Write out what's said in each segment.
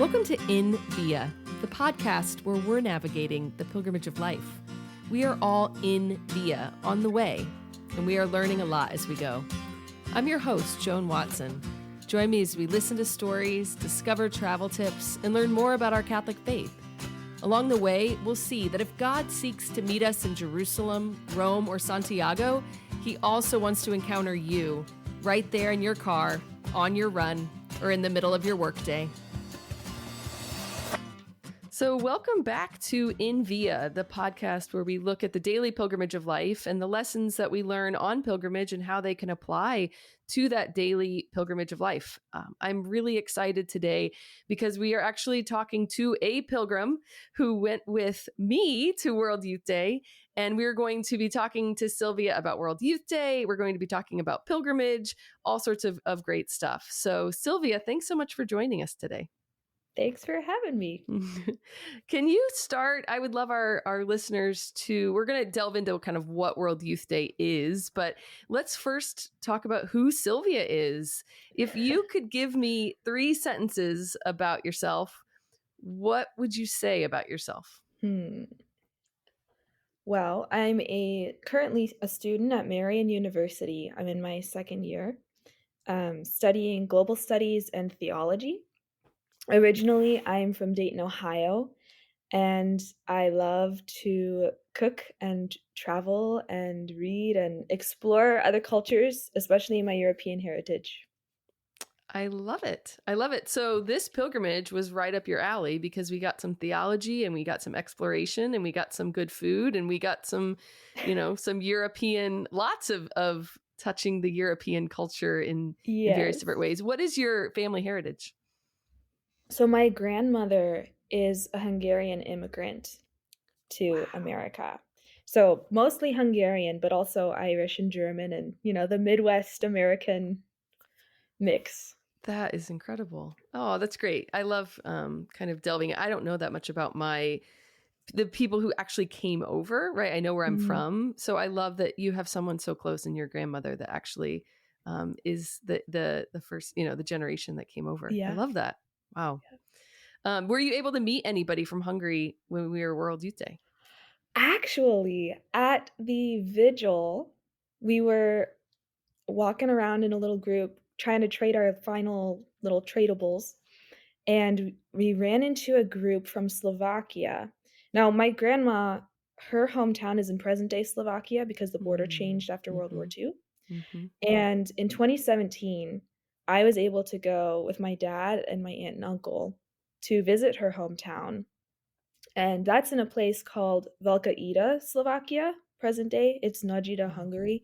Welcome to In Via, the podcast where we're navigating the pilgrimage of life. We are all in Via, on the way, and we are learning a lot as we go. I'm your host, Joan Watson. Join me as we listen to stories, discover travel tips, and learn more about our Catholic faith. Along the way, we'll see that if God seeks to meet us in Jerusalem, Rome, or Santiago, He also wants to encounter you right there in your car, on your run, or in the middle of your workday. So welcome back to In Via, the podcast where we look at the daily pilgrimage of life and the lessons that we learn on pilgrimage and how they can apply to that daily pilgrimage of life. I'm really excited today because we are actually talking to a pilgrim who went with me to World Youth Day, and we're going to be talking to Sylvia about World Youth Day. We're going to be talking about pilgrimage, all sorts of great stuff. So Sylvia, thanks so much for joining us today. Thanks for having me. Can you start? I would love our listeners to, we're going to delve into kind of what World Youth Day is, but let's first talk about who Sylvia is. If you could give me 3 sentences about yourself, what would you say about yourself? Well, I'm currently a student at Marian University. I'm in my second year, studying global studies and theology. Originally, I'm from Dayton, Ohio, and I love to cook and travel and read and explore other cultures, especially my European heritage. I love it. I love it. So this pilgrimage was right up your alley because we got some theology and we got some exploration and we got some good food and we got some, some European, lots of touching the European culture in various different ways. What is your family heritage? So my grandmother is a Hungarian immigrant to America. So mostly Hungarian, but also Irish and German and, the Midwest American mix. That is incredible. Oh, that's great. I love kind of delving. I don't know that much about the people who actually came over, right? I know where I'm from. So I love that you have someone so close in your grandmother that actually is the first, the generation that came over. Yeah. I love that. Wow. Yeah. Were you able to meet anybody from Hungary when we were World Youth Day? Actually, at the vigil, we were walking around in a little group trying to trade our final little tradables. And we ran into a group from Slovakia. Now, my grandma, her hometown is in present-day Slovakia because the border changed after World War II. And in 2017, I was able to go with my dad and my aunt and uncle to visit her hometown. And that's in a place called Velká Ida, Slovakia, present day. It's Nagyida, Hungary.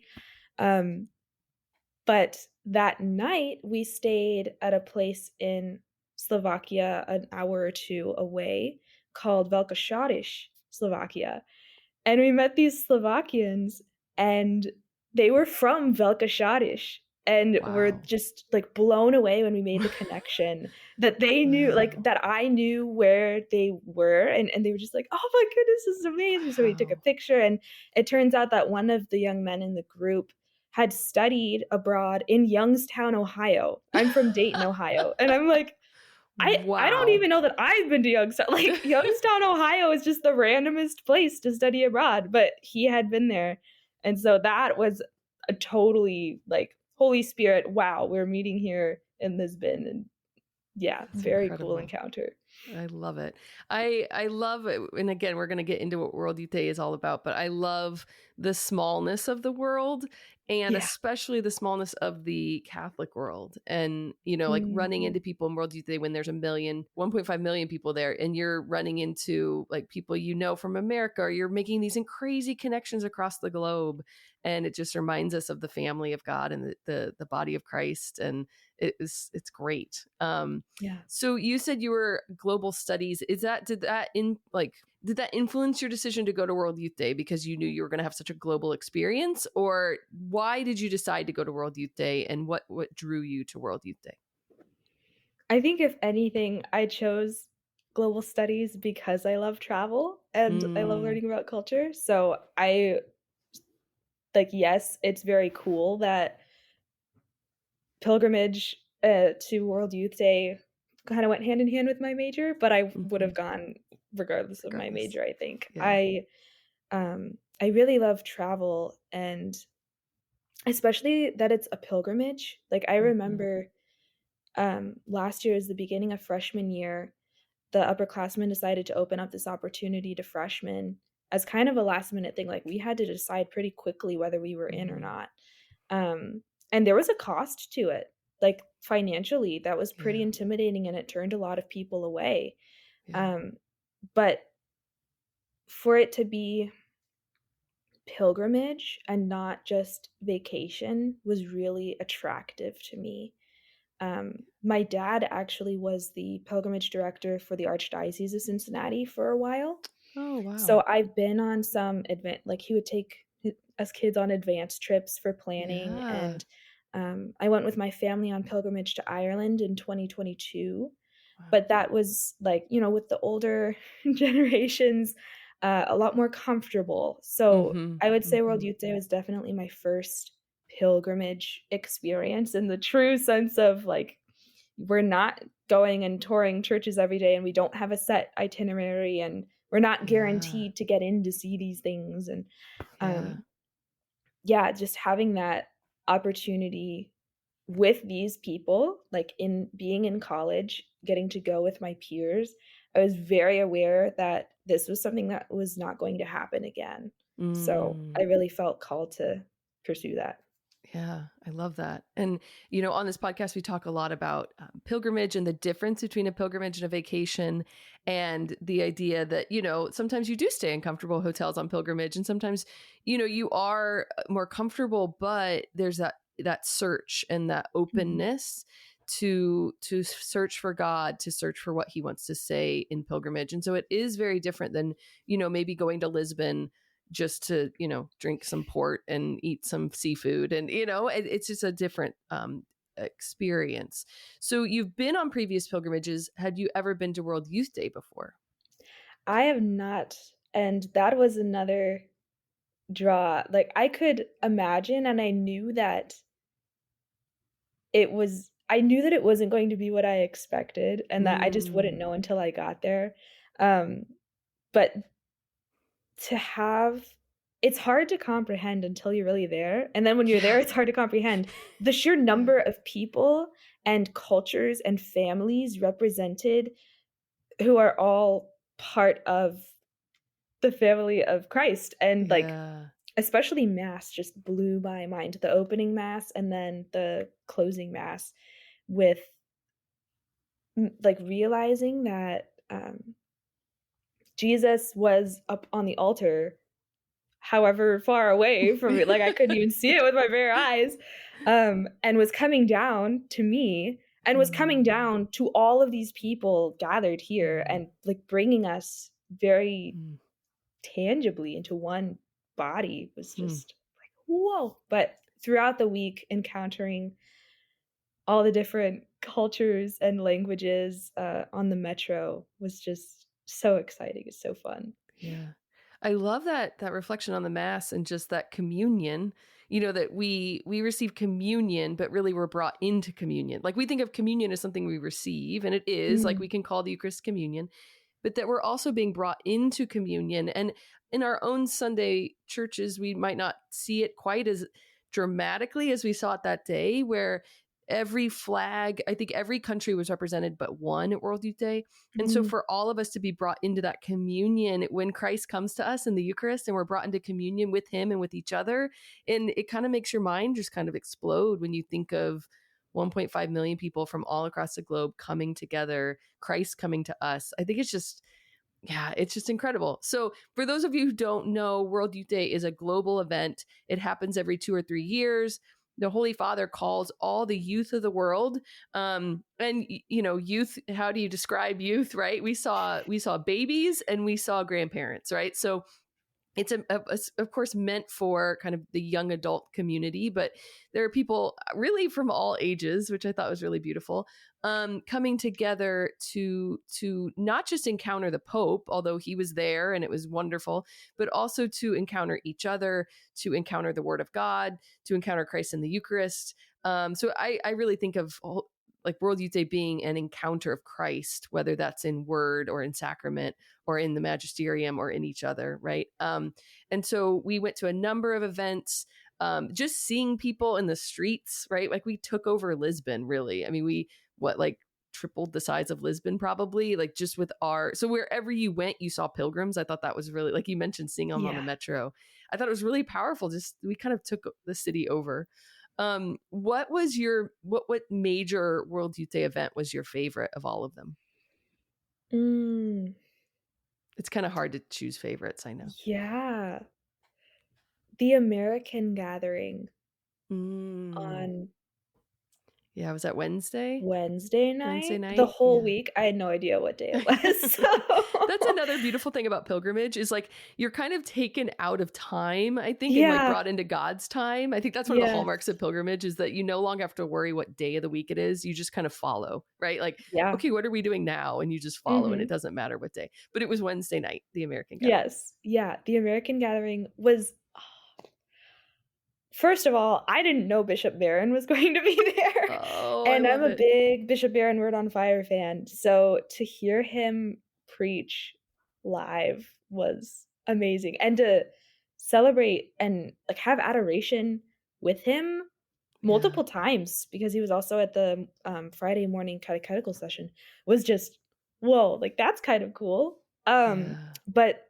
But that night, we stayed at a place in Slovakia an hour or 2 away called Velká Šádiš, Slovakia. And we met these Slovakians, and they were from Velká Šádiš. And we're just like blown away when we made the connection that they knew, like that I knew where they were. And they were just like, oh my goodness, this is amazing. So we took a picture, and it turns out that one of the young men in the group had studied abroad in Youngstown, Ohio. I'm from Dayton, Ohio. And I'm like, I don't even know that I've been to Youngstown. Like, Youngstown, Ohio is just the randomest place to study abroad, but he had been there. And so that was a totally like Holy Spirit, wow, we're meeting here in Lisbon. And yeah, it's very cool encounter. I love it. I love it. And again, we're going to get into what World Youth Day is all about, but I love the smallness of the world and especially the smallness of the Catholic world. And, like running into people in World Youth Day when there's 1.5 million people there, and you're running into like people from America, or you're making these crazy connections across the globe. And it just reminds us of the family of God and the body of Christ. And it's great. So you said you were global studies. Did that influence your decision to go to World Youth Day because you knew you were going to have such a global experience? Or why did you decide to go to World Youth Day, and what drew you to World Youth Day? I think if anything, I chose global studies because I love travel and I love learning about culture. So yes, it's very cool that pilgrimage to World Youth Day kind of went hand in hand with my major, but I would have Mhm. gone regardless of my Regardless. major, I think. Yeah. I really love travel, and especially that it's a pilgrimage. Like, I Mhm. remember, last year is the beginning of freshman year, the upperclassmen decided to open up this opportunity to freshmen as kind of a last minute thing. Like, we had to decide pretty quickly whether we were in or Mhm. not. And there was a cost to it. Like, financially, that was pretty Yeah. intimidating, and it turned a lot of people away. Yeah. Um, but for it to be pilgrimage and not just vacation was really attractive to me. My dad actually was the pilgrimage director for the Archdiocese of Cincinnati for a while. Oh, So wow. I've been on some like, he would take us kids on advanced trips for planning, Yeah. and I went with my family on pilgrimage to Ireland in 2022. Wow. But that was, like, with the older generations, a lot more comfortable. So Mhm. I would say World Mhm. Youth Day was definitely my first pilgrimage experience in the true sense of, like, we're not going and touring churches every day, and we don't have a set itinerary, and we're not Yeah. guaranteed to get in to see these things, and, Yeah. um, yeah, just having that opportunity with these people, like, in being in college, getting to go with my peers, I was very aware that this was something that was not going to happen again. So, I Mm. really felt called to pursue that. Yeah, I love that. And, on this podcast, we talk a lot about pilgrimage and the difference between a pilgrimage and a vacation, and the idea that, sometimes you do stay in comfortable hotels on pilgrimage. And sometimes, you are more comfortable, but there's that search and that Mhm. openness to search for God, to search for what he wants to say in pilgrimage. And so it is very different than, maybe going to Lisbon just to drink some port and eat some seafood, and it's just a different experience. So you've been on previous pilgrimages. Had you ever been to World Youth Day before? I have not, and that was another draw. Like, I could imagine, and I knew that it wasn't going to be what I expected, and that I just wouldn't Mm, know until I got there. Um, but to have it's hard to comprehend until you're really there, and then when you're there, yeah, it's hard to comprehend the sheer yeah, number of people and cultures and families represented who are all part of the family of Christ, and, like, yeah, especially mass just blew my mind, the opening mass and then the closing mass with, like, realizing that, Jesus was up on the altar however far away from me, like, I couldn't even see it with my bare eyes, and was coming down to me, and was coming mm, down to all of these people gathered here, mm, and, like, bringing us very mm, tangibly into one body was mm. just like, "Whoa." But throughout the week, encountering all the different cultures and languages, on the metro was just so exciting, it's so fun. Yeah. I love that reflection on the mass and just that communion, that we receive communion, but really we're brought into communion. Like, we think of communion as something we receive, and it is, like, we Mm, can call the Eucharist communion, but that we're also being brought into communion. And in our own Sunday churches, we might not see it quite as dramatically as we saw it that day, where every flag, I think every country was represented but one at World Youth Day. And so mm, for all of us to be brought into that communion when Christ comes to us in the Eucharist, and we're brought into communion with him and with each other, and it kind of makes your mind just kind of explode when you think of 1.5 million people from all across the globe coming together, Christ coming to us. I think it's just, yeah, it's just incredible. So, for those of you who don't know, World Youth Day is a global event. It happens every 2 or 3 years. The Holy Father calls all the youth of the world, and youth. How do you describe youth? Right? We saw babies and we saw grandparents. Right? So it's of course meant for kind of the young adult community, but there are people really from all ages, which I thought was really beautiful, coming together to not just encounter the Pope, although he was there and it was wonderful, but also to encounter each other, to encounter the Word of God, to encounter Christ in the Eucharist. So I really think of like World Youth Day being an encounter of Christ, whether that's in word or in sacrament or in the magisterium or in each other, right? And so we went to a number of events, just seeing people in the streets, right? Like we took over Lisbon, really. I mean, like tripled the size of Lisbon, probably, like just with so wherever you went, you saw pilgrims. I thought that was really, like you mentioned, seeing them on the Yeah. metro. I thought it was really powerful. Just, we kind of took the city over. What was what major World Youth Day event was your favorite of all of them? Mm, It's kind of hard to choose favorites, I know. yeah. The American Gathering Mm. on Yeah, was that Wednesday? Wednesday Wednesday night, the night? whole Yeah. week, I had no idea what day it was, That's so another beautiful thing about pilgrimage is like you're kind of taken out of time, I think, and like Yeah, brought into God's time. I think that's one of the yes, hallmarks of pilgrimage is that you no longer have to worry what day of the week it is. You just kind of follow, right? Like, yeah, okay, what are we doing now? And you just follow, and it mhm, doesn't matter what day. But it was Wednesday night, the American Gathering. yes, yeah, the American Gathering was first of all, I didn't know Bishop Barron was going to be there, Oh, I and I'm love a it. big Bishop Barron Word on Fire fan, so to hear him preach live was amazing, and to celebrate and, like, have adoration with him Yeah. multiple times because he was also at the, Friday morning catechetical session was just, "Whoa," like, that's kind of cool, Yeah. but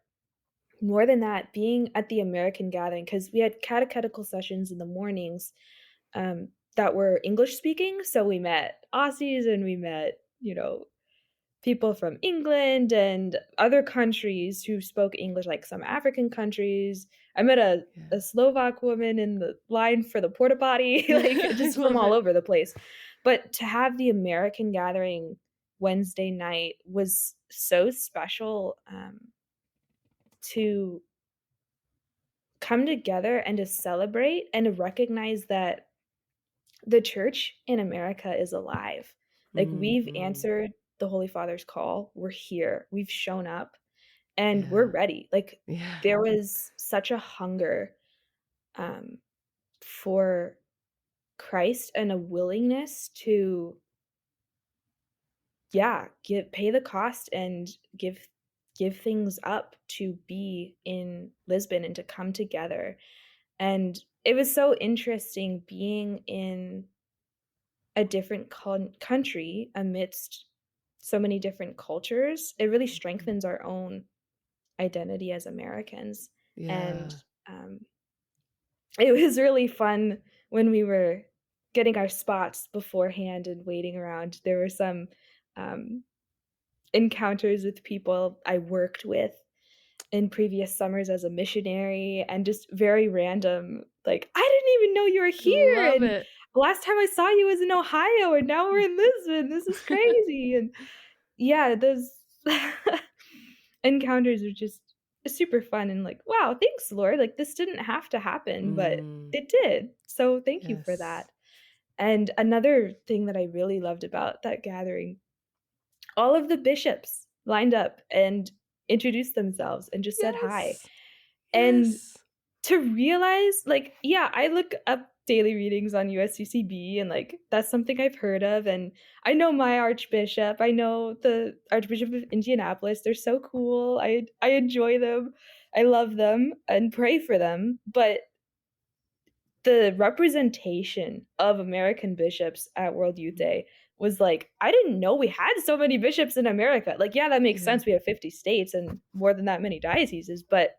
more than that, being at the American Gathering, because we had catechetical sessions in the mornings, that were English speaking, so we met Aussies and we met, people from England and other countries who spoke English, like some African countries. I met a Yeah. Slovak woman in the line for the porta potty, like, I just from love all it. over the place. But to have the American Gathering Wednesday night was so special, to come together and to celebrate and to recognize that the church in America is alive. Like, we've Mhm. answered the Holy Father's call. We're here. We've shown up and we're Yeah. ready. Like, Yeah. there was such a hunger, um, for Christ and a willingness to, yeah, pay the cost and give things up to be in Lisbon and to come together. And it was so interesting being in a different country amidst so many different cultures. It really Mhm. strengthens our own identity as Americans, and, Yeah. um, it was really fun when we were getting our spots beforehand and waiting around. There were some, um, encounters with people I worked with in previous summers as a missionary and just very random, like, "I didn't even know you were here, Love and it. last time I saw you was in Ohio, and now we're in Lisbon, this is crazy," and yeah, those encounters are just super fun and like, "Wow, thanks, Lord, like, this didn't have to happen, but Mm. it did, so thank you for Yes. that." And another thing that I really loved about that gathering, all of the bishops lined up and introduced themselves and just said hi. Yes. And Yes. to realize, like, yeah, I look up daily readings on USCCB and, like, that's something I've heard of, and I know my archbishop, I know the Archbishop of Indianapolis, they're so cool, I enjoy them, I love them and pray for them, but the representation of American bishops at World Youth Mhm. Day was like, I didn't know we had so many bishops in America. Like, yeah, that makes Yeah. sense. We have 50 states and more than that many dioceses, but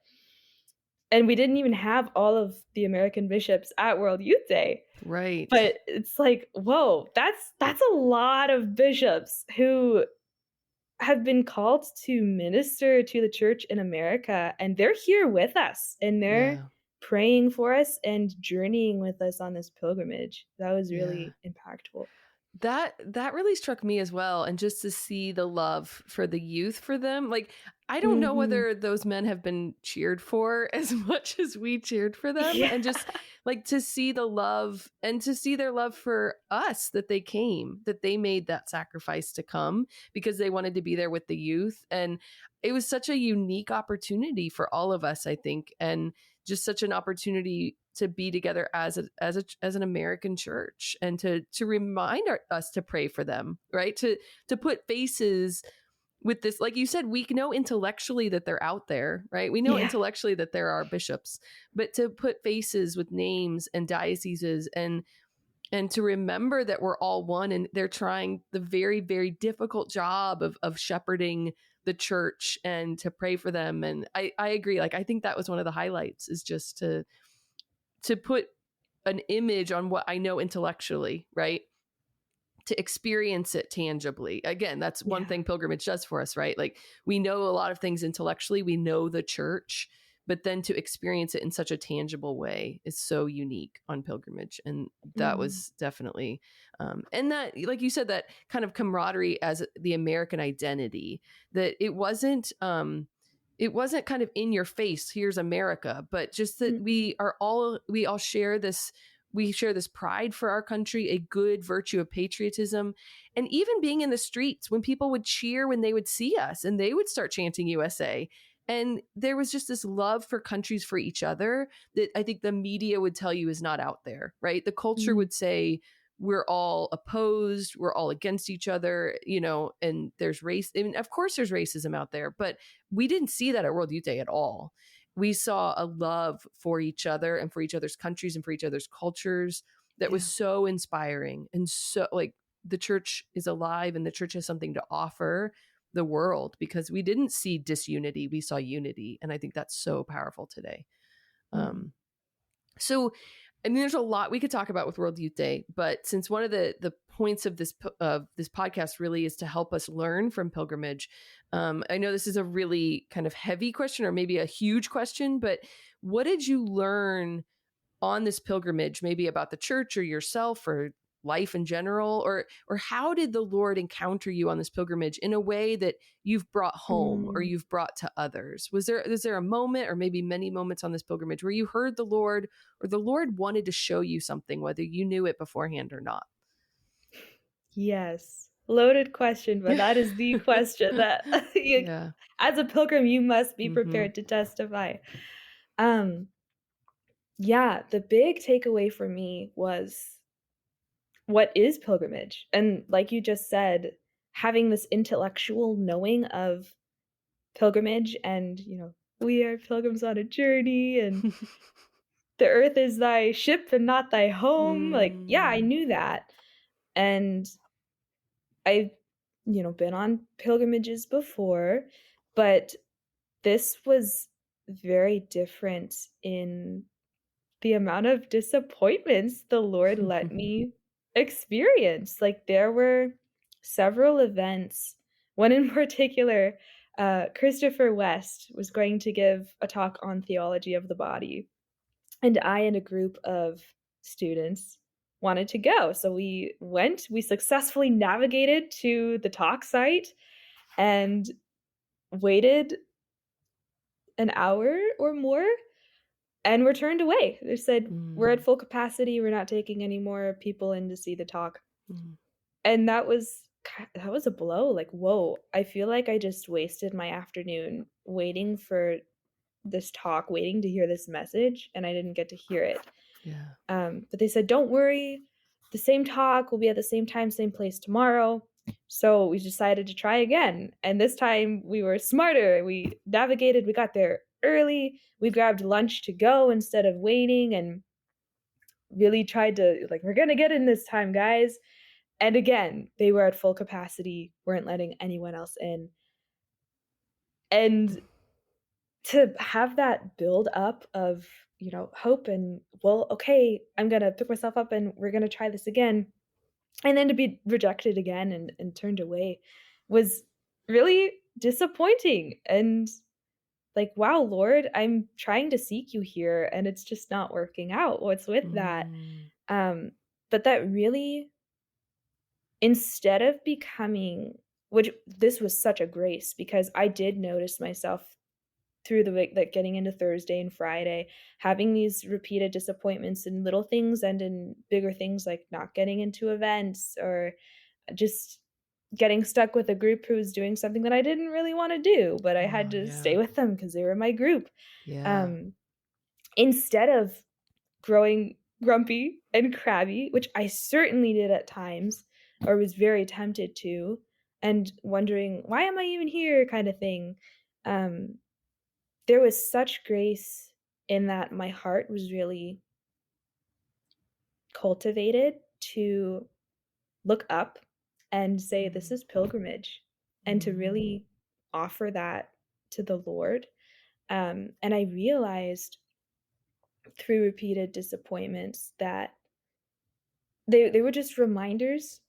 and we didn't even have all of the American bishops at World Youth Day. Right. But it's like, whoa, that's a lot of bishops who have been called to minister to the church in America, and they're here with us, and they're Yeah. praying for us and journeying with us on this pilgrimage. That was Yeah. really impactful. That really struck me as well, and just to see the love for the youth for them, like, I don't know Mhm. whether those men have been cheered for as much as we cheered for them, Yeah. and just, like, to see the love and to see their love for us, that they came, that they made that sacrifice to come because they wanted to be there with the youth, and it was such a unique opportunity for all of us, I think, and just such an opportunity to be together as an American church, and to remind us to pray for them, right? To put faces with this, like you said, we know intellectually that they're out there, right? We know Yeah. intellectually that there are bishops, but to put faces with names and dioceses, and to remember that we're all one, and they're trying the very, very difficult job of shepherding the church, and to pray for them. And I agree. Like, I think that was one of the highlights, is just to put an image on what I know intellectually, right? To experience it tangibly. Again, that's one thing pilgrimage does for us, right? Like, we know a lot of things intellectually, we know the church, but then to experience it in such a tangible way is so unique on pilgrimage. And that was definitely, and that, like you said, that kind of camaraderie as the American identity, that it wasn't kind of in your face, here's America, but just that we all share this. We share this pride for our country, a good virtue of patriotism, and even being in the streets when people would cheer when they would see us, and they would start chanting USA. And there was just this love for countries, for each other, that I think the media would tell you is not out there, right? The culture would say, we're all opposed, we're all against each other, and there's race. I mean, of course there's racism out there, but we didn't see that at World Youth Day at all. We saw a love for each other, and for each other's countries, and for each other's cultures, that was so inspiring. And so, like, the church is alive, and the church has something to offer the world, because we didn't see disunity, we saw unity. And I think that's so powerful today. So, I mean, there's a lot we could talk about with World Youth Day, but since one of the points of this podcast really is to help us learn from pilgrimage, I know this is a really kind of heavy question, or maybe a huge question, but what did you learn on this pilgrimage, maybe about the church or yourself or life in general, or how did the Lord encounter you on this pilgrimage in a way that you've brought home or you've brought to others? Was there a moment, or maybe many moments on this pilgrimage, where you heard the Lord, or the Lord wanted to show you something, whether you knew it beforehand or not? Yes. Loaded question, but that is the question that Yeah. as a pilgrim, you must be Mm-hmm. prepared to testify. Yeah, the big takeaway for me was, what is pilgrimage? And like you just said, having this intellectual knowing of pilgrimage, and, we are pilgrims on a journey, and the earth is thy ship and not thy home. Like, yeah, I knew that. And I've, been on pilgrimages before, but this was very different in the amount of disappointments the Lord let me experience. Like, there were several events. One in particular, Christopher West was going to give a talk on theology of the body, and I and a group of students wanted to go. So we went, we successfully navigated to the talk site and waited an hour or more, and were turned away. They said, "We're at full capacity, we're not taking any more people in to see the talk." And that was a blow. Like, whoa, I feel like I just wasted my afternoon waiting for this talk, waiting to hear this message, and I didn't get to hear it. Yeah. But they said, "Don't worry, the same talk will be at the same time, same place tomorrow." So we decided to try again. And this time we were smarter. We navigated, we got there early. We grabbed lunch to go instead of waiting, and really tried to, like, we're going to get in this time, guys. And again, they were at full capacity, weren't letting anyone else in. And to have that build up of, hope, and, well, okay, I'm going to pick myself up and we're going to try this again. And then to be rejected again and turned away was really disappointing. And like, wow, Lord, I'm trying to seek you here and it's just not working out. What's with that? But that really, instead of becoming, which this was such a grace, because I did notice myself through the week, like getting into Thursday and Friday, having these repeated disappointments in little things and in bigger things, like not getting into events, or just getting stuck with a group who was doing something that I didn't really want to do, but I had to stay with them because they were my group. Yeah. Instead of growing grumpy and crabby, which I certainly did at times, or was very tempted to, and wondering, "Why am I even here?" kind of thing. Um, there was such grace in that my heart was really cultivated to look up and say, "This is pilgrimage," and to Mm-hmm. really offer that to the Lord. And I realized through repeated disappointments that they were just reminders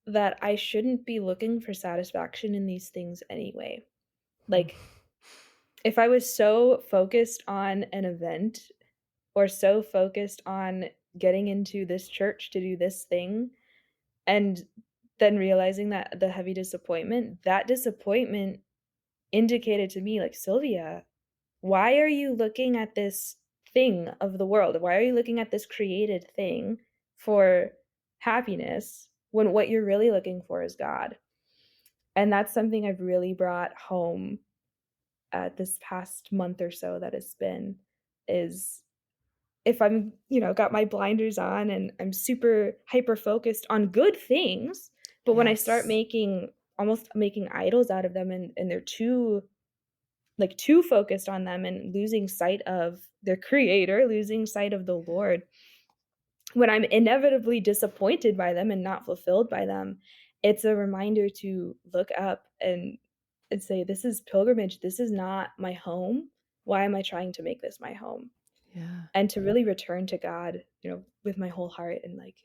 that I shouldn't be looking for satisfaction in these things anyway. Like, if I was so focused on an event or so focused on getting into this church to do this thing, and then realizing that the heavy disappointment, that disappointment indicated to me, like, "Sylvia, why are you looking at this thing of the world? Why are you looking at this created thing for happiness when what you're really looking for is God?" And that's something I've really brought home this past month or so that it's been, is if I'm, got my blinders on and I'm super hyper focused on good things, but when I start Yes. almost making idols out of them, and they're too focused on them and losing sight of their creator, losing sight of the Lord, when I'm inevitably disappointed by them and not fulfilled by them, it's a reminder to look up and say, "This is pilgrimage. This is not my home. Why am I trying to make this my home?" Yeah. And to really return to God, with my whole heart, and like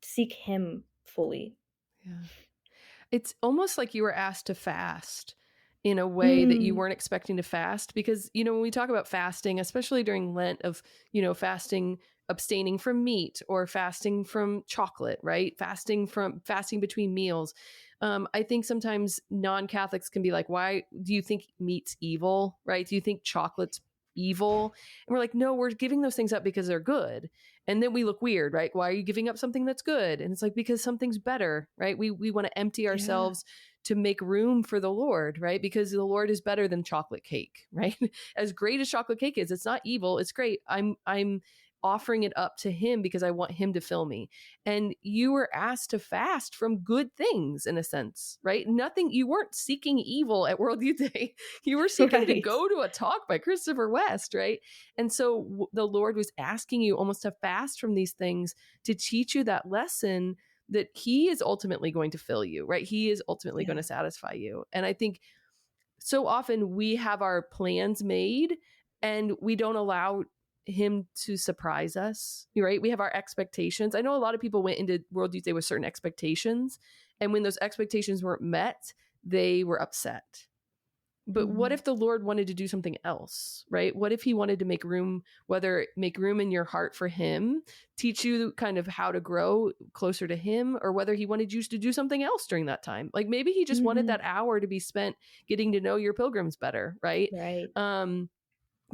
seek him fully. Yeah. It's almost like you were asked to fast in a way that you Mm, weren't expecting to fast because, when we talk about fasting, especially during Lent of, fasting, abstaining from meat or fasting from chocolate, right? Fasting between meals. I think sometimes non-Catholics can be like, why do you think meat's evil, right? Do you think chocolate's evil? And we're like, no, we're giving those things up because they're good. And then we look weird, right? Why are you giving up something that's good? And it's like, because something's better, right? We want to empty yeah. ourselves to make room for the Lord, right? Because the Lord is better than chocolate cake, right? As great as chocolate cake is, it's not evil, it's great. I'm offering it up to him because I want him to fill me. And you were asked to fast from good things in a sense, right? Nothing, you weren't seeking evil at Worldview Day. You were seeking to Right. go to a talk by Christopher West, right? And so the Lord was asking you almost to fast from these things to teach you that lesson that he is ultimately going to fill you, right? He is ultimately going Yeah. to satisfy you. And I think so often we have our plans made and we don't allow him to surprise us, right? We have our expectations. I know a lot of people went into World Youth Day with certain expectations. And when those expectations weren't met, they were upset. But what Mhm. if the Lord wanted to do something else, right? What if he wanted to make room, whether make room in your heart for him, teach you kind of how to grow closer to him, or whether he wanted you to do something else during that time? Like maybe he just wanted that Mhm. hour to be spent getting to know your pilgrims better, right? Right.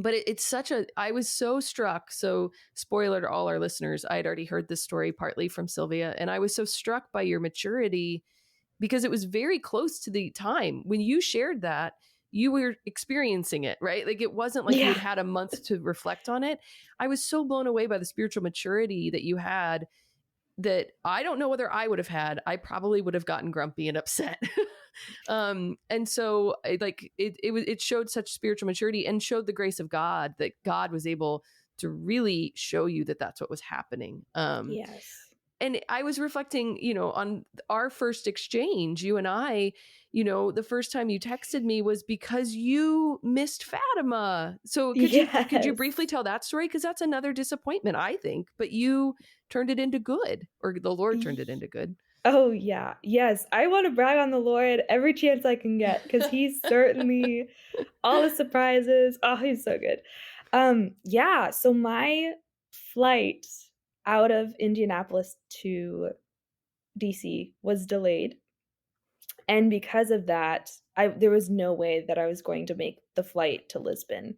But it's such a, I was so struck. So, spoiler to all our listeners, I had already heard this story partly from Sylvia, and I was so struck by your maturity because it was very close to the time when you shared that you were experiencing it, right? Like it wasn't like you had Yeah. had a month to reflect on it. I was so blown away by the spiritual maturity that you had that I don't know whether I would have had. I probably would have gotten grumpy and upset. And so it showed such spiritual maturity and showed the grace of God that God was able to really show you that that's what was happening. Yes. And I was reflecting, on our first exchange, you and I, the first time you texted me was because you missed Fatima. So could you Yes. briefly tell that story? Because that's another disappointment, I think. But you turned it into good, or the Lord turned it Y into good. Oh, yeah. Yes, I wanna brag on the Lord every chance I can get, because he's certainly all the surprises. Oh, he's so good. Yeah, so my flight out of Indianapolis to DC was delayed, and because of that, there was no way that I was going to make the flight to Lisbon.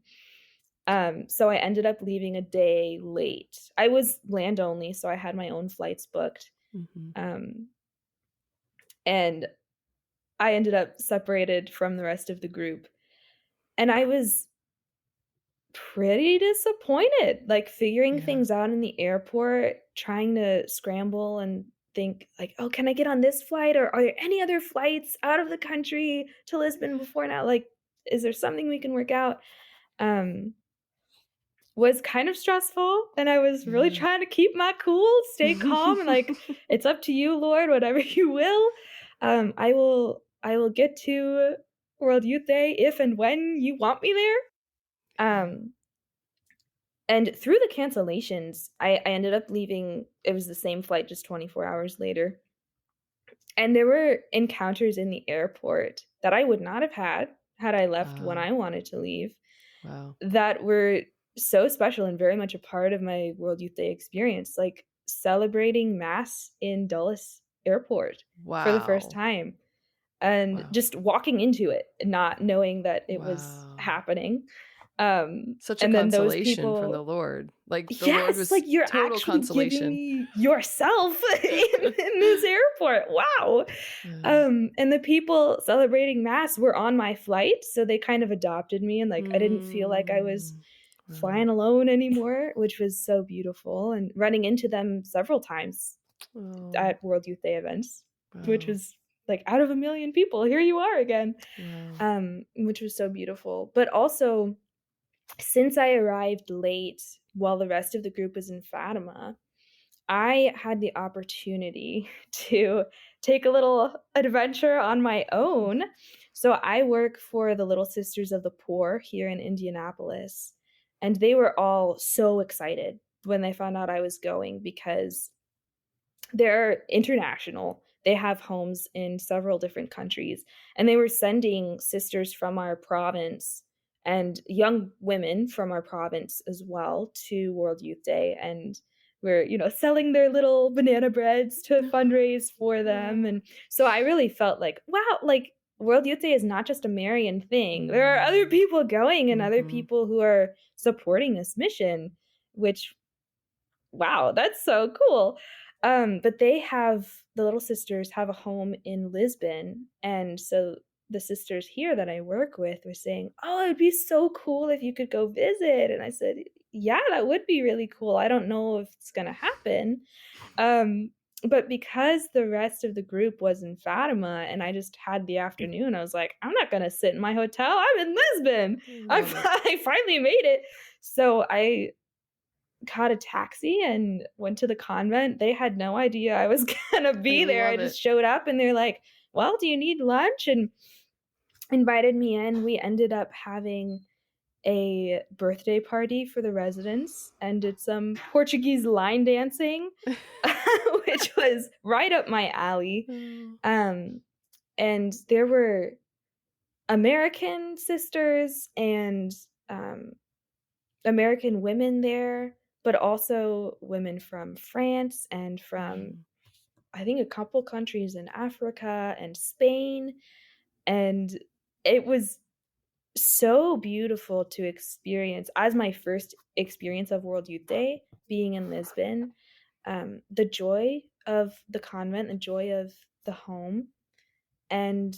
So I ended up leaving a day late. I was land only, so I had my own flights booked, Hmm. um, and I ended up separated from the rest of the group, and I was pretty disappointed, like, figuring Yeah. things out in the airport, trying to scramble and think, like, "Oh, can I get on this flight, or are there any other flights out of the country to Lisbon before now? Like, is there something we can work out?" Um, was kind of stressful, and I was really Yeah. trying to keep my cool, stay calm, and, like, "It's up to you, Lord, whatever you will. I will get to World Youth Day if and when you want me there." Yeah. Um And through the cancellations, I ended up leaving. It was the same flight, just 24 hours later, and there were encounters in the airport that I would not have had I left when Ah, I wanted to leave, wow. that were so special and very much a part of my World Youth Day experience, like celebrating mass in Dulles Airport for the first Wow. time, and Wow. just walking into it, not knowing that it was Wow. happening, Such a and then those consolation from the people. Lord. Like, the Lord Yes, like, was you're total actually giving consolation. me yourself in this airport, wow. Yeah. And the people celebrating mass were on my flight, so they kind of adopted me, and, like, I didn't feel like I was Mm. Wow. flying alone anymore, which was so beautiful, and running into them several times Oh, at World Youth Day events, which wow. was, like, out of a million people, here you are again, Wow. which was so beautiful. But also, since I arrived late while the rest of the group was in Fatima, I had the opportunity to take a little adventure on my own. So I work for the Little Sisters of the Poor here in Indianapolis, and they were all so excited when they found out I was going because they're international. They have homes in several different countries, and they were sending sisters from our province and young women from our province as well to World Youth Day, and we're, selling their little banana breads to fundraise for them, Oh. and so I really felt like, wow, like, World Youth Day is not just a Marian thing. There are other Mm. people going and other Mhm. people who are supporting this mission, which, wow, that's so cool. But the Little Sisters have a home in Lisbon, and so the sisters here that I work with were saying, "Oh, it'd be so cool if you could go visit." And I said, "Yeah, that would be really cool. I don't know if it's gonna happen." Um, but because the rest of the group was in Fatima and I just had the afternoon, I was like, "I'm not gonna sit in my hotel. I'm in Lisbon. I I love it. I finally made it." So I caught a taxi and went to the convent. They had no idea I was gonna I be there. I love just it. showed up and they're like, "Well, do you need lunch?" And invited me in. We ended up having a birthday party for the residents and did some Portuguese line dancing, which was right up my alley. Oh. Um, and there were American sisters and um, American women there, but also women from France and from, Mm. I think, a couple countries in Africa and Spain, and it was so beautiful to experience as my first experience of World Youth Day being in Lisbon, the joy of the convent, the joy of the home, and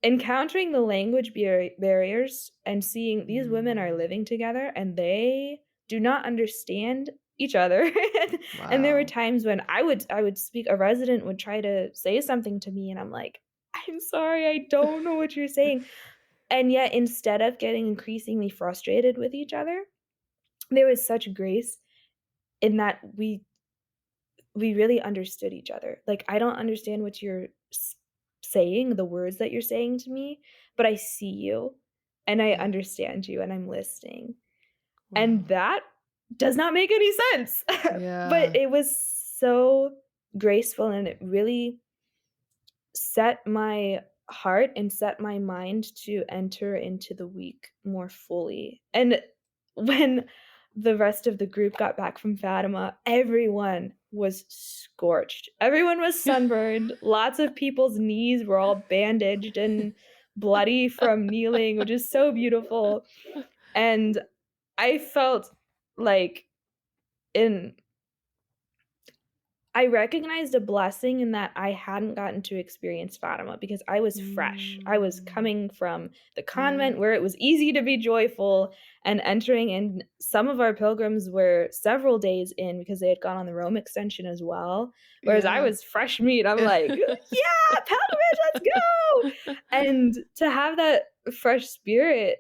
encountering the language barriers and seeing these women are Mm. living together and they do not understand each other. And there were Wow. times when I would speak, a resident would try to say something to me and I'm like, "I'm sorry, I don't know what you're saying." And yet instead of getting increasingly frustrated with each other, there was such grace in that we really understood each other. Like, I don't understand what you're saying, the words that you're saying to me, but I see you and I Yeah. understand you and I'm listening. And Wow. that does not make any sense. But Yeah. it was so graceful and it really set my heart and set my mind to enter into the week more fully. And when the rest of the group got back from Fatima, everyone was scorched. Everyone was sunburned. Lots of people's knees were all bandaged and bloody from kneeling, which is so beautiful. And I felt like in I recognized a blessing in that I hadn't gotten to experience Fatima because I was fresh. I was Mm, coming from the yeah. convent where it was easy to be joyful and entering, and some of our pilgrims were several days in because they had gone on the Rome extension as well, whereas I Yeah. was fresh meat. I'm like, "Yeah, pilgrimage, let's go!" And to have that fresh spirit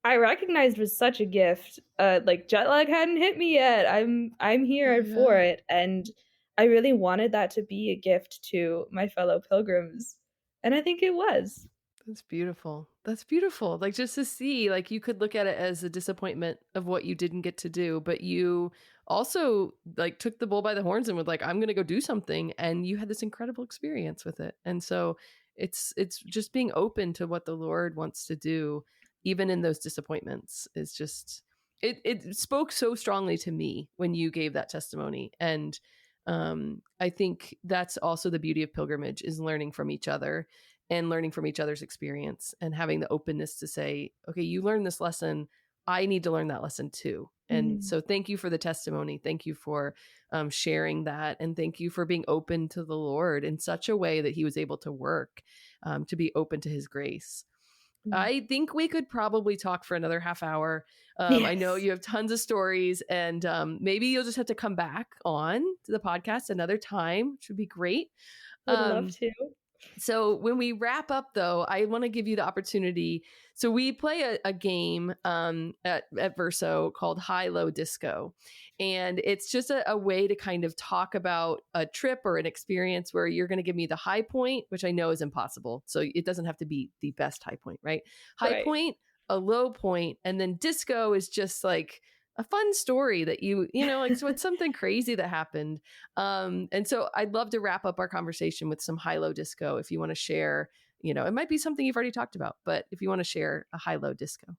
I recognized was such a gift, like, jet lag hadn't hit me yet, I'm here for Yeah. it, and I really wanted that to be a gift to my fellow pilgrims, and I think it was. That's beautiful. That's beautiful. Like, just to see, like, you could look at it as a disappointment of what you didn't get to do, but you also like took the bull by the horns and was like, I'm gonna go do something. And you had this incredible experience with it. And so it's just being open to what the Lord wants to do, even in those disappointments, is just it spoke so strongly to me when you gave that testimony. And I think that's also the beauty of pilgrimage, is learning from each other and learning from each other's experience and having the openness to say, okay, you learned this lesson. I need to learn that lesson too. And Mm, so thank you for the testimony. Thank you for sharing that. And thank you for being open to the Lord in such a way that he was able to work, to be open to his grace. mm. I think we could probably talk for another half hour. I know Yes, you have tons of stories, and maybe you'll just have to come back on to the podcast another time, which would be great. would love Um, to. so when we wrap up, though, I want to give you the opportunity. So we play a game at Verso called High Low Disco, and it's just a way to kind of talk about a trip or an experience where you're going to give me the high point, which I know is impossible. So it doesn't have to be the best high point, right? High Right. point, a low point, and then disco is just like a fun story that you know, like, so it's something crazy that happened. And so I'd love to wrap up our conversation with some high-low disco. If you want to share, you know, it might be something you've already talked about, but if you want to share a high-low disco.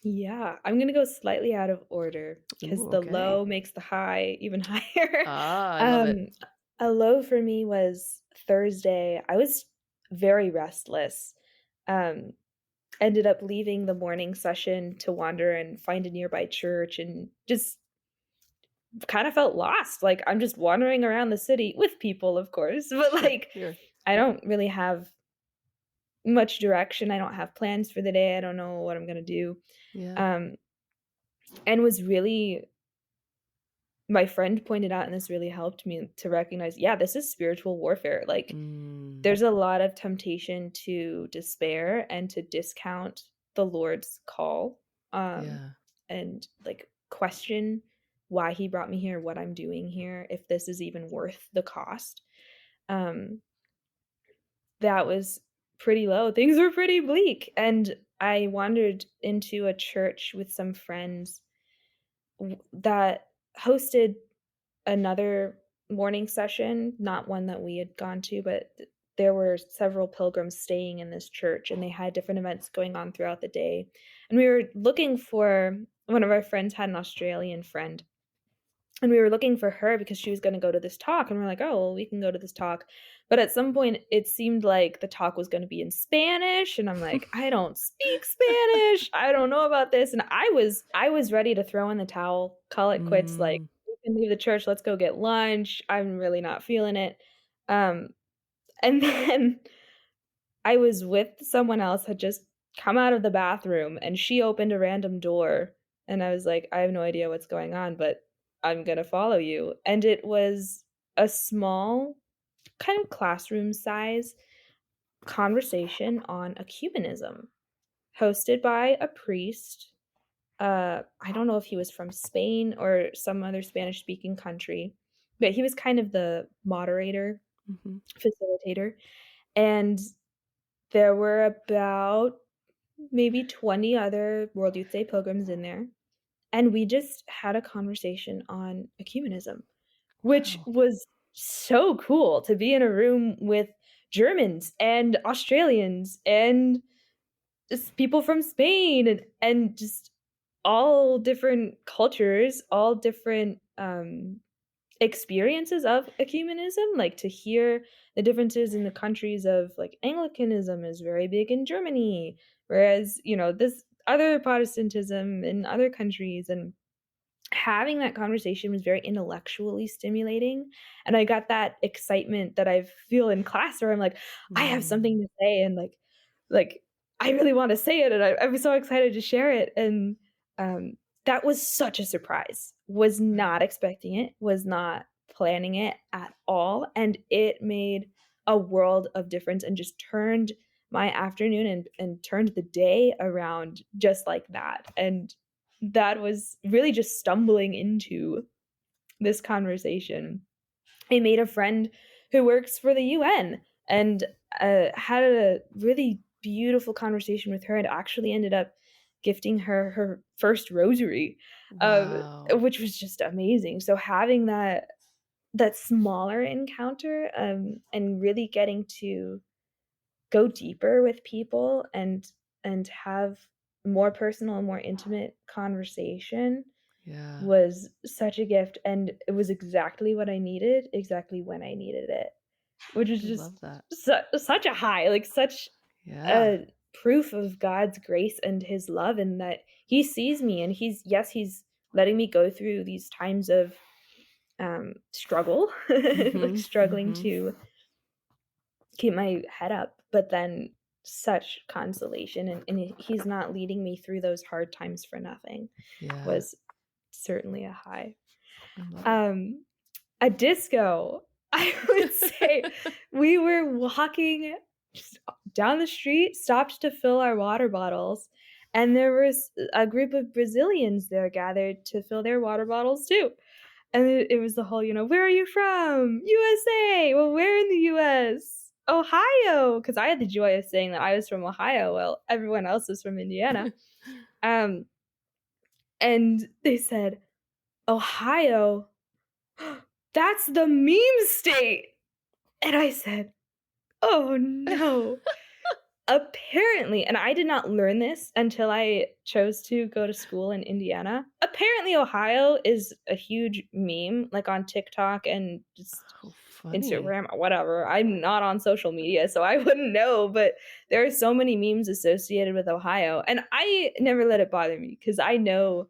Yeah, I'm gonna go slightly out of order because Ooh, the okay. low makes the high even higher. Ah, I love it. Um, a low for me was Thursday. I was very restless. Um, Ended up leaving the morning session to wander and find a nearby church and just kind of felt lost. Like, I'm just wandering around the city with people, of course, but, Sure. like, Yeah. I don't really have much direction. I don't have plans for the day. I don't know what I'm gonna do. Yeah. Um, and was really my friend pointed out, and this really helped me to recognize, yeah, this is spiritual warfare. Like, Mm, there's a lot of temptation to despair and to discount the Lord's call, yeah. and, like, question why he brought me here, what I'm doing here, if this is even worth the cost. Um, that was pretty low. Things were pretty bleak, and I wandered into a church with some friends that hosted another morning session, not one that we had gone to, but there were several pilgrims staying in this church, and they had different events going on throughout the day. And we were looking for one of our friends had an Australian friend, and we were looking for her because she was gonna go to this talk, and we're like, "Oh, well, we can go to this talk." But at some point, it seemed like the talk was gonna be in Spanish, and I'm like, "I don't speak Spanish. I don't know about this." And I was ready to throw in the towel, call it quits, like, Mm, "We can leave the church, let's go get lunch. I'm really not feeling it." Um, and then I was with someone else, had just come out of the bathroom, and she opened a random door, and I was like, "I have no idea what's going on, but I'm gonna follow you." And it was a small, kind of classroom size conversation on ecumenism, hosted by a priest. I don't know if he was from Spain or some other Spanish-speaking country, but he was kind of the moderator, mhm. facilitator, and there were about maybe 20 other World Youth Day pilgrims in there, and we just had a conversation on ecumenism, which Wow. was so cool to be in a room with Germans and Australians and just people from Spain and just all different cultures, all different, experiences of ecumenism, like, to hear the differences in the countries of, like, Anglicanism is very big in Germany, whereas, this other Protestantism in other countries, and having that conversation was very intellectually stimulating, and I got that excitement that I feel in class where I'm like, "I have Mm. something to say," and, like, I really wanna say it, and I'm so excited to share it, and, um, that was such a surprise. Was not Right. expecting it, was not planning it at all, and it made a world of difference and just turned my afternoon and turned the day around just like that, and that was really just stumbling into this conversation. I made a friend who works for the UN and, had a really beautiful conversation with her and actually ended up gifting her her first rosary, Wow. which was just amazing. So having that smaller encounter, and really getting to go deeper with people and have more personal and more intimate conversation Yeah. was such a gift, and it was exactly what I needed, exactly when I needed it, which is I just love that. such a high, like, such Yeah. a proof of God's grace and his love and that he sees me and he's letting me go through these times of, struggle, like, Mhm. struggling Mhm. to keep my head up, but then such consolation, and he's not leading me through those hard times for nothing Yeah. was certainly a high. I love it. Um, a disco, I would say we were walking just down the street, stopped to fill our water bottles, and there was a group of Brazilians there gathered to fill their water bottles too. And it was the whole, "Where are you from?" "USA." "Well, where in the US?" "Ohio," because I had the joy of saying that I was from Ohio while everyone else was from Indiana. Um, and they said, "Ohio? That's the meme state." And I said, "Oh, no." Apparently, and I did not learn this until I chose to go to school in Indiana. Apparently, Ohio is a huge meme, like, on TikTok and just Oh, funny. Instagram or whatever. I'm not on social media, so I wouldn't know, but there are so many memes associated with Ohio, and I never let it bother me because I know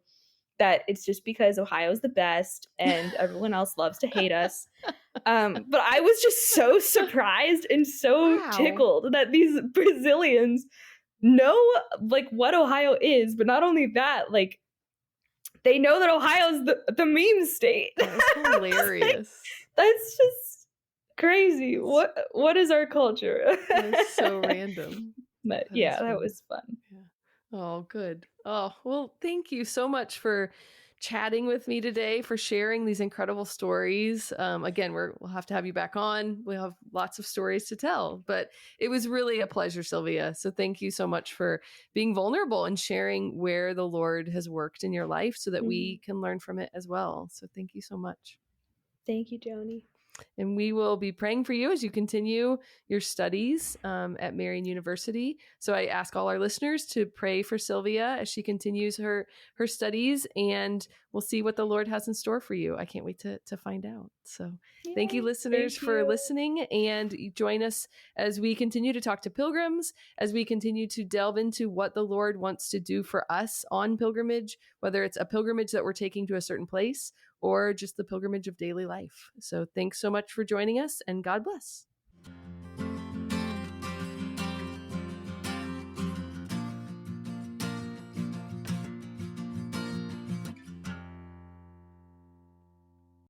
that it's just because Ohio's the best and everyone else loves to hate us. But I was just so surprised and so Wow. tickled that these Brazilians know, like, what Ohio is, but not only that, like, they know that Ohio's the meme state. That is I was like, hilarious. "That's just crazy. That's What is our culture?" that is so random. But, That is yeah, that funny. was fun. Yeah. Oh, good. Oh, well, thank you so much for chatting with me today, for sharing these incredible stories. Again, we'll have to have you back on. We'll have lots of stories to tell, but it was really a pleasure, Sylvia. So thank you so much for being vulnerable and sharing where the Lord has worked in your life so that we Mhm. can learn from it as well. So thank you so much. Thank you, Joni. And we will be praying for you as you continue your studies at Marian University. So I ask all our listeners to pray for Sylvia as she continues her studies, and we'll see what the Lord has in store for you. I can't wait to find out. So thank you, Yay, listeners, thank for you. listening, and join us as we continue to talk to pilgrims, as we continue to delve into what the Lord wants to do for us on pilgrimage, whether it's a pilgrimage that we're taking to a certain place or just the pilgrimage of daily life. So thanks so much for joining us, and God bless.